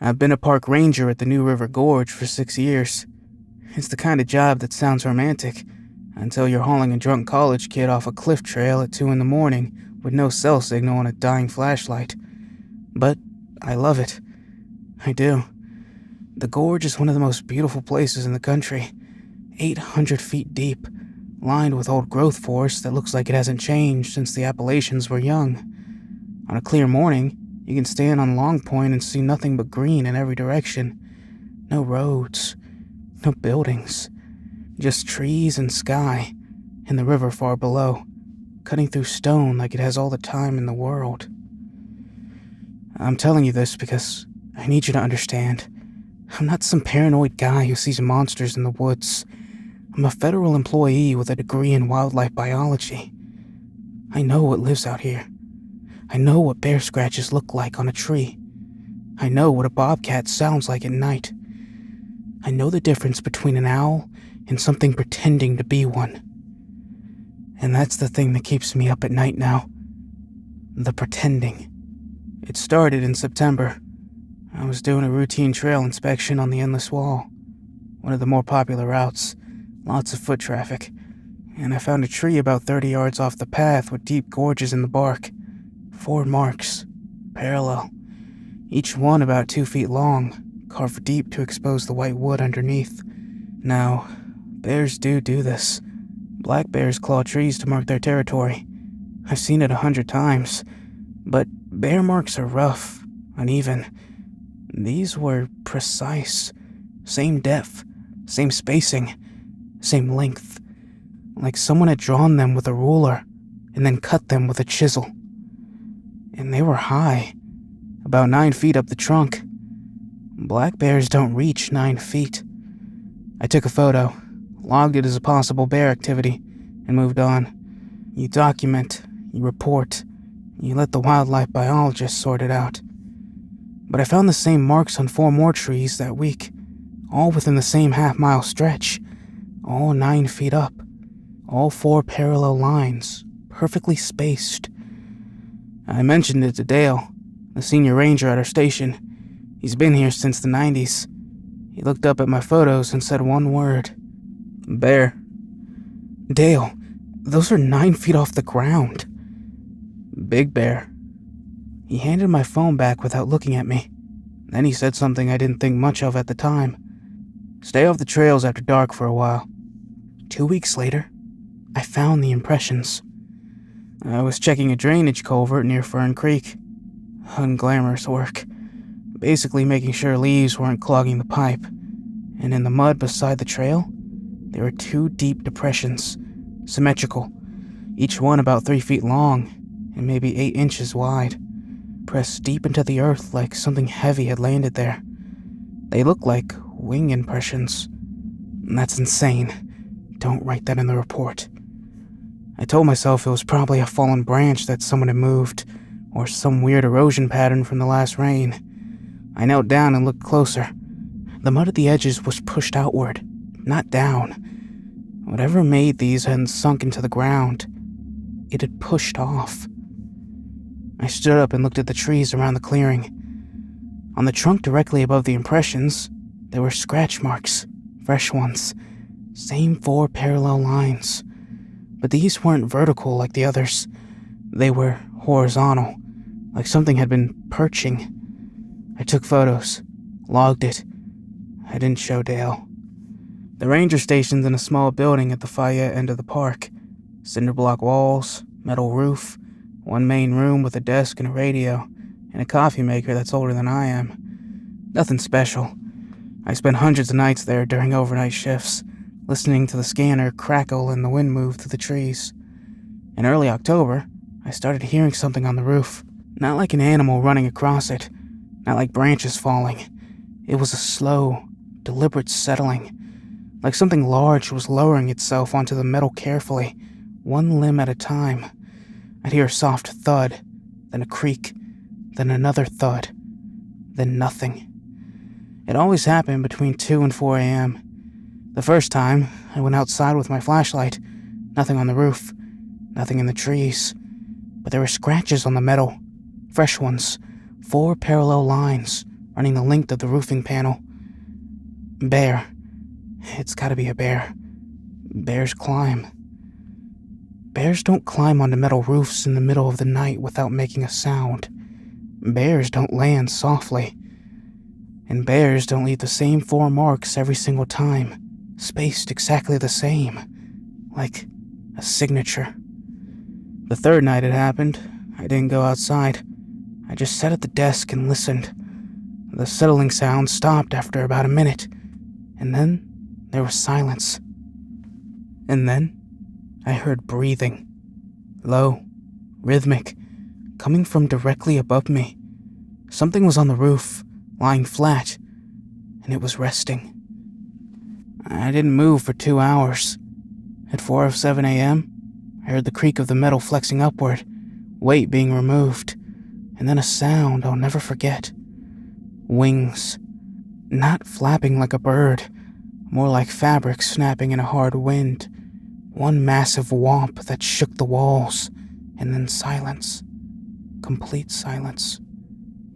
I've been a park ranger at the new River Gorge for 6 years. It's the kind of job that sounds romantic until you're hauling a drunk college kid off a cliff trail at 2 in the morning with no cell signal and a dying flashlight. But I love it. I do. The gorge is one of the most beautiful places in the country. 800 feet deep, lined with old growth forest that looks like it hasn't changed since the Appalachians were young. On a clear morning, you can stand on Long Point and see nothing but green in every direction. No roads, no buildings, just trees and sky, and the river far below, cutting through stone like it has all the time in the world. I'm telling you this because I need you to understand. I'm not some paranoid guy who sees monsters in the woods. I'm a federal employee with a degree in wildlife biology. I know what lives out here. I know what bear scratches look like on a tree. I know what a bobcat sounds like at night. I know the difference between an owl and something pretending to be one. And that's the thing that keeps me up at night now. The pretending. It started in September. I was doing a routine trail inspection on the Endless Wall, one of the more popular routes, lots of foot traffic, and I found a tree about 30 yards off the path with deep gorges in the bark. 4 marks, parallel, each one about 2 feet long, carved deep to expose the white wood underneath. Now, bears do this. Black bears claw trees to mark their territory. I've seen it 100 times, but bear marks are rough, uneven. These were precise. Same depth, same spacing, same length. Like someone had drawn them with a ruler and then cut them with a chisel. And they were high, about 9 feet up the trunk. Black bears don't reach 9 feet. I took a photo, logged it as a possible bear activity, and moved on. You document, you report, you let the wildlife biologist sort it out. But I found the same marks on 4 more trees that week, all within the same half-mile stretch, all 9 feet up, all 4 parallel lines, perfectly spaced. I mentioned it to Dale, the senior ranger at our station. He's been here since the 90s. He looked up at my photos and said one word. Bear. Dale, those are 9 feet off the ground. Big bear. He handed my phone back without looking at me. Then he said something I didn't think much of at the time. Stay off the trails after dark for a while. 2 weeks later, I found the impressions. I was checking a drainage culvert near Fern Creek. Unglamorous work. Basically making sure leaves weren't clogging the pipe. And in the mud beside the trail, there were 2 deep depressions, symmetrical, each one about 3 feet long and maybe 8 inches wide, pressed deep into the earth like something heavy had landed there. They looked like wing impressions. That's insane. Don't write that in the report. I told myself it was probably a fallen branch that someone had moved, or some weird erosion pattern from the last rain. I knelt down and looked closer. The mud at the edges was pushed outward, not down. Whatever made these hadn't sunk into the ground. It had pushed off. I stood up and looked at the trees around the clearing. On the trunk directly above the impressions, there were scratch marks, fresh ones. Same 4 parallel lines. But these weren't vertical like the others. They were horizontal, like something had been perching. I took photos, logged it. I didn't show Dale. The ranger station's in a small building at the Fayette end of the park. Cinder block walls, metal roof, 1 main room with a desk and a radio, and a coffee maker that's older than I am. Nothing special. I spent hundreds of nights there during overnight shifts, listening to the scanner crackle and the wind move through the trees. In early October, I started hearing something on the roof. Not like an animal running across it, not like branches falling. It was a slow, deliberate settling, like something large was lowering itself onto the metal carefully, 1 limb at a time. I'd hear a soft thud, then a creak, then another thud, then nothing. It always happened between 2 and 4 a.m. The first time, I went outside with my flashlight. Nothing on the roof, nothing in the trees. But there were scratches on the metal, fresh ones, 4 parallel lines, running the length of the roofing panel. Bear. It's gotta be a bear. Bears climb. Bears don't climb onto metal roofs in the middle of the night without making a sound. Bears don't land softly. And bears don't leave the same 4 marks every single time, spaced exactly the same, like a signature. The third night it happened, I didn't go outside. I just sat at the desk and listened. The settling sound stopped after about a minute, and then there was silence. And then I heard breathing, low, rhythmic, coming from directly above me. Something was on the roof, lying flat, and it was resting. I didn't move for 2 hours. At 4:07 a.m., I heard the creak of the metal flexing upward, weight being removed, and then a sound I'll never forget. Wings. Not flapping like a bird, more like fabric snapping in a hard wind. One massive whomp that shook the walls, and then silence. Complete silence.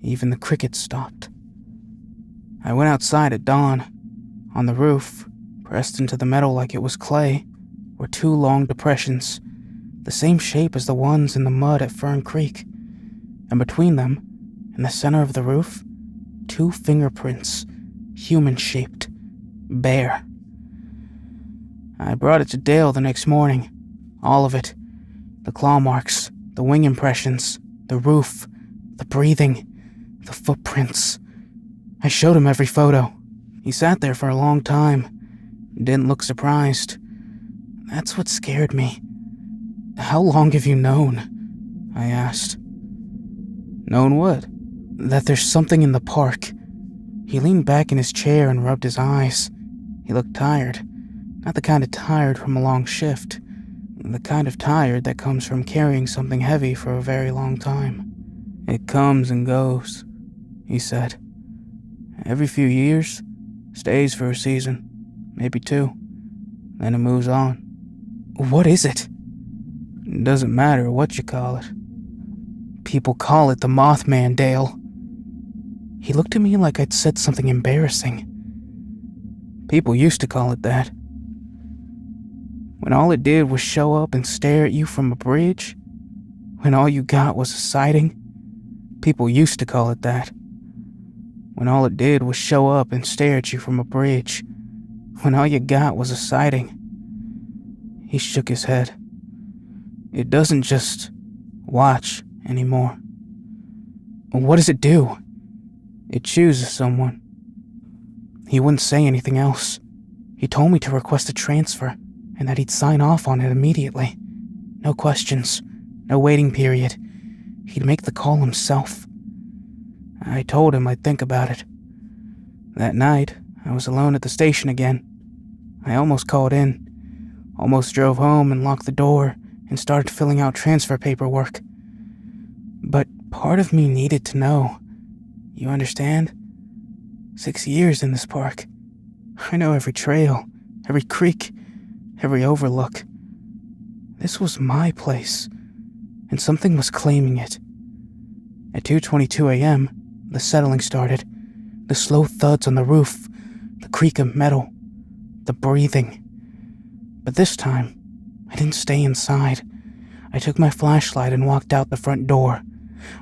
Even the crickets stopped. I went outside at dawn. On the roof, pressed into the metal like it was clay, were 2 long depressions, the same shape as the ones in the mud at Fern Creek. And between them, in the center of the roof, 2 fingerprints, human-shaped, bare. I brought it to Dale the next morning. All of it. The claw marks, the wing impressions, the roof, the breathing, the footprints. I showed him every photo. He sat there for a long time. Didn't look surprised. That's what scared me. How long have you known? I asked. Known what? That there's something in the park. He leaned back in his chair and rubbed his eyes. He looked tired. Not the kind of tired from a long shift. The kind of tired that comes from carrying something heavy for a very long time. It comes and goes, he said. Every few years, stays for a season, maybe 2. Then it moves on. What is it? It doesn't matter what you call it. People call it the Mothman, Dale. He looked at me like I'd said something embarrassing. People used to call it that. When all it did was show up and stare at you from a bridge, when all you got was a sighting, people used to call it that. When all it did was show up and stare at you from a bridge, when all you got was a sighting. He shook his head. It doesn't just watch anymore. What does it do? It chooses someone. He wouldn't say anything else. He told me to request a transfer and that he'd sign off on it immediately. No questions, no waiting period. He'd make the call himself. I told him I'd think about it. That night, I was alone at the station again. I almost called in, almost drove home and locked the door and started filling out transfer paperwork. But part of me needed to know. You understand? 6 years in this park. I know every trail, every creek, every overlook. This was my place, and something was claiming it. At 2:22 a.m., the settling started. The slow thuds on the roof, the creak of metal, the breathing. But this time, I didn't stay inside. I took my flashlight and walked out the front door.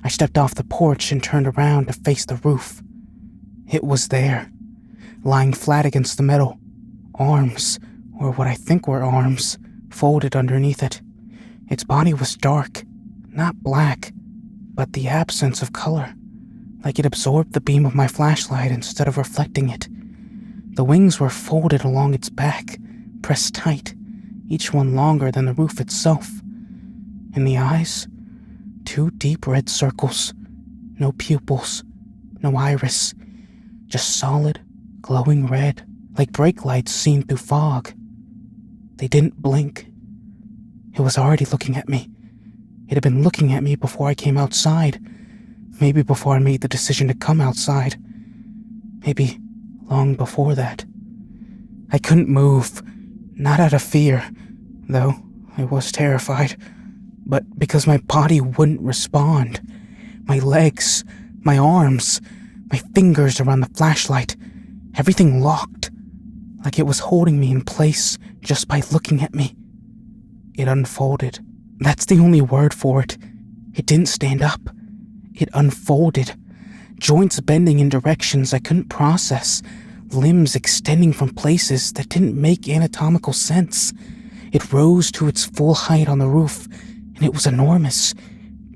I stepped off the porch and turned around to face the roof. It was there, lying flat against the metal. Arms, or what I think were arms, folded underneath it. Its body was dark, not black, but the absence of color, like it absorbed the beam of my flashlight instead of reflecting it. The wings were folded along its back, pressed tight, each one longer than the roof itself. In the eyes, 2 deep red circles, no pupils, no iris, just solid, glowing red, like brake lights seen through fog. They didn't blink. It was already looking at me. It had been looking at me before I came outside, maybe before I made the decision to come outside, maybe long before that. I couldn't move, not out of fear, though I was terrified, but because my body wouldn't respond. My legs, my arms, My fingers around the flashlight, everything locked, like it was holding me in place just by looking at me. It unfolded. That's the only word for it. It didn't stand up. It unfolded. Joints bending in directions I couldn't process. Limbs extending from places that didn't make anatomical sense. It rose to its full height on the roof, and it was enormous.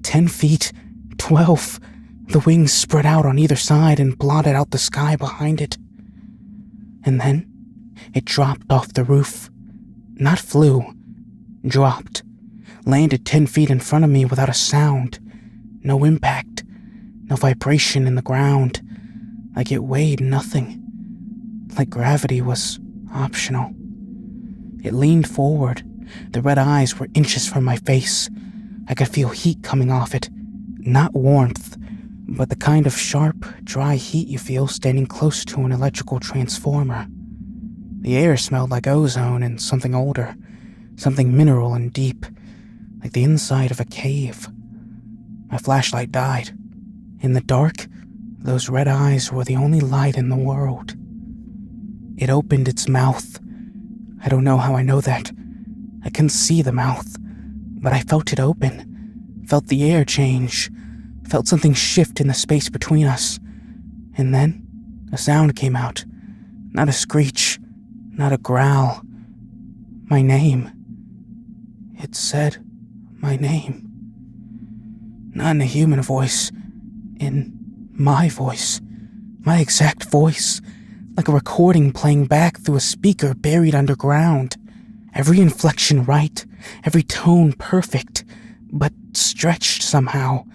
10 feet, 12. The wings spread out on either side and blotted out the sky behind it. And then it dropped off the roof. Not flew. Dropped. Landed 10 feet in front of me without a sound. No impact. No vibration in the ground. Like it weighed nothing. Like gravity was optional. It leaned forward. The red eyes were inches from my face. I could feel heat coming off it. Not warmth, but the kind of sharp, dry heat you feel standing close to an electrical transformer. The air smelled like ozone and something older. Something mineral and deep. Like the inside of a cave. My flashlight died. In the dark, those red eyes were the only light in the world. It opened its mouth. I don't know how I know that. I couldn't see the mouth, but I felt it open. Felt the air change. Felt something shift in the space between us. And then, a sound came out. Not a screech, not a growl. My name. It said my name. Not in a human voice. In my voice. My exact voice. Like a recording playing back through a speaker buried underground. Every inflection right, every tone perfect, but stretched somehow,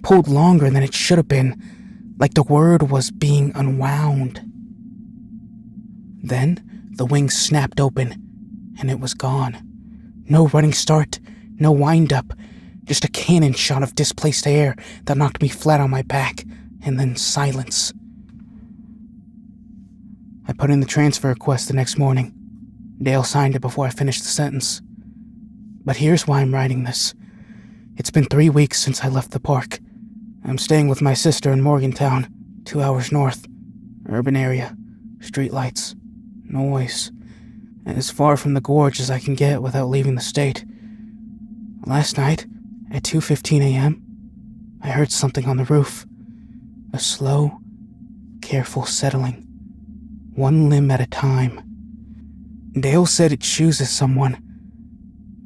pulled longer than it should have been, like the word was being unwound. Then the wings snapped open, and it was gone. No running start, no wind-up, just a cannon shot of displaced air that knocked me flat on my back, and then silence. I put in the transfer request the next morning. Dale signed it before I finished the sentence. But here's why I'm writing this. It's been 3 weeks since I left the park. I'm staying with my sister in Morgantown, 2 hours north. Urban area, streetlights, noise, and as far from the gorge as I can get without leaving the state. Last night, at 2:15 a.m., I heard something on the roof. A slow, careful settling. One limb at a time. Dale said it chooses someone.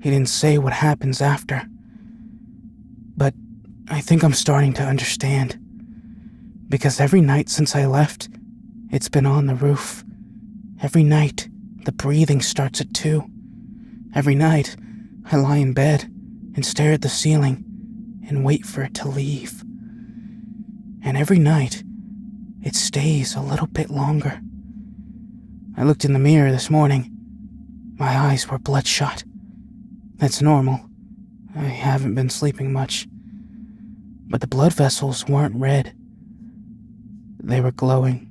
He didn't say what happens after. But I think I'm starting to understand. Because every night since I left, it's been on the roof. Every night, the breathing starts at 2. Every night, I lie in bed and stare at the ceiling and wait for it to leave. And every night, it stays a little bit longer. I looked in the mirror this morning. My eyes were bloodshot. That's normal. I haven't been sleeping much. But the blood vessels weren't red. They were glowing.